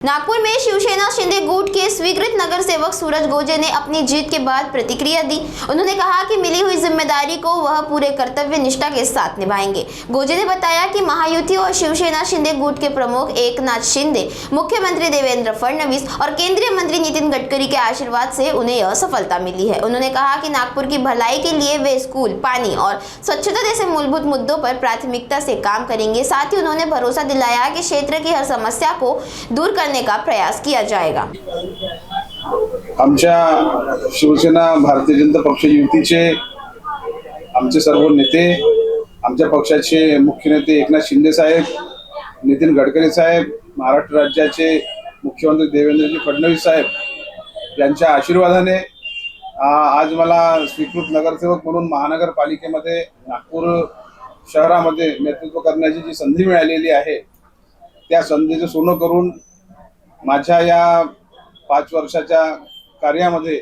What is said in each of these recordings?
नागपुर में शिवसेना शिंदे गुट के स्वीकृत नगर सेवक सूरज गोजे ने अपनी जीत के बाद प्रतिक्रिया दी। उन्होंने कहा कि मिली हुई जिम्मेदारी को वह पूरे कर्तव्य निष्ठा के साथ निभाएंगे। गोजे ने बताया कि महायुति और शिवसेना शिंदे गुट के प्रमुख एकनाथ शिंदे, मुख्यमंत्री देवेंद्र फडणवीस और केंद्रीय मंत्री नितिन गडकरी के आशीर्वाद से उन्हें यह सफलता मिली है। उन्होंने कहा कि नागपुर की भलाई के लिए वे स्कूल, पानी और स्वच्छता जैसे मूलभूत मुद्दों पर प्राथमिकता से काम करेंगे। साथ ही उन्होंने भरोसा दिलाया कि क्षेत्र की हर समस्या को दूर करने का प्रयास किया जाएगा। आमच्या शिवसेना भारतीय जनता पक्ष युतीचे आमचे सर्व नेते, आमच्या पक्षाचे मुख्य नेते एकनाथ शिंदे साहेब, नितिन गडकरी साहेब, महाराष्ट्र राज्याचे मुख्यमंत्री देवेंद्रजी फडणवीस साहेब यांच्या आशीर्वादाने आज मला स्वीकृत नगरसेवक म्हणून महानगरपालिकेमध्ये नागपूर शहरामध्ये नेतृत्व करण्याची जी संधी मिळालेली आहे, त्या संधीचं सोनं करून माझ्या या 5 वर्षाच्या कार्यामध्ये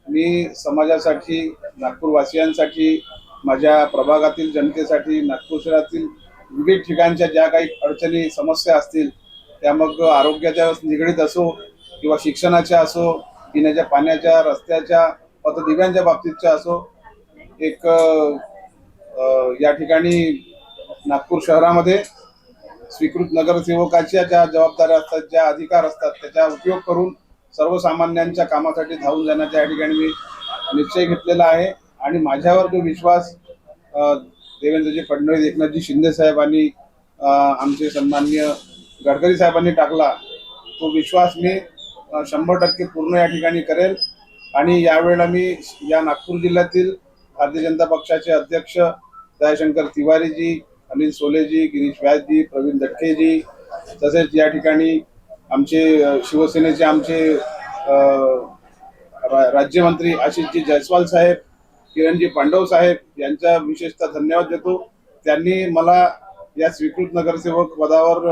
मी समाजासाठी, नागपूरवासियांसाठी, माझ्या प्रभागातील जनतेसाठी, नागपूर शहरातील विविध ठिकाणच्या ज्या काही अडचणी, समस्या असतील, त्या मग आरोग्याच्या निगडीत असो किंवा शिक्षणाच्या असो, पिण्याच्या पाण्याच्या, रस्त्याच्या, पथदिव्यांच्या बाबतीतच्या असो, एक या ठिकाणी नागपूर शहरामध्ये स्वीकृत नगरसेवकाच्या ज्या जबाबदाऱ्या असतात, ज्या अधिकार असतात, त्याचा उपयोग करून सर्वसामान्यांच्या कामासाठी धावून जाण्याचा या ठिकाणी मी निश्चय घेतलेला आहे। आणि माझ्यावर जो विश्वास देवेंद्रजी फडणवीस, एकनाथजी शिंदे साहेब आणि आमचे सन्माननीय गडकरी साहेबांनी टाकला, तो विश्वास मी 100% पूर्ण या ठिकाणी करेल। आणि यावेळेला मी या नागपूर जिल्ह्यातील भारतीय जनता पक्षाचे अध्यक्ष दयाशंकर तिवारीजी, अनिल सोलेजी, गिरीश व्यासजी, प्रवीण दटकेजी, तसेच या ठिकाणी आमचे शिवसेनेचे आमचे राज्यमंत्री आशिषजी जयस्वाल साहेब, किरणजी पांडव साहेब यांचा विशेषतः धन्यवाद देतो। त्यांनी मला या स्वीकृत नगरसेवक पदावर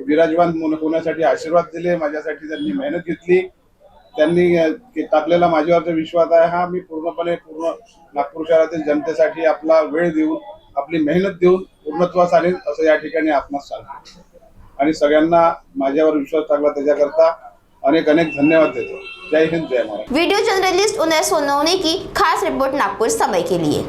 विराजमान होण्यासाठी आशीर्वाद दिले, माझ्यासाठी त्यांनी मेहनत घेतली, त्यांनी टाकलेला माझ्यावरचा विश्वास आहे हा मी पूर्ण नागपूर शहरातील जनतेसाठी आपला वेळ देऊन, आपली मेहनत देऊन पूर्णत्वास आणेल असं या ठिकाणी आपणास सांगतो। आणि सगळ्यांना माझ्यावर विश्वास टाकला त्याच्याकरता अनेक धन्यवाद देतो। जय हिंद, जय महाराष्ट्र। वीडियो जर्नलिस्ट उदय सोनवणे की खास रिपोर्ट नागपुर समय के लिए।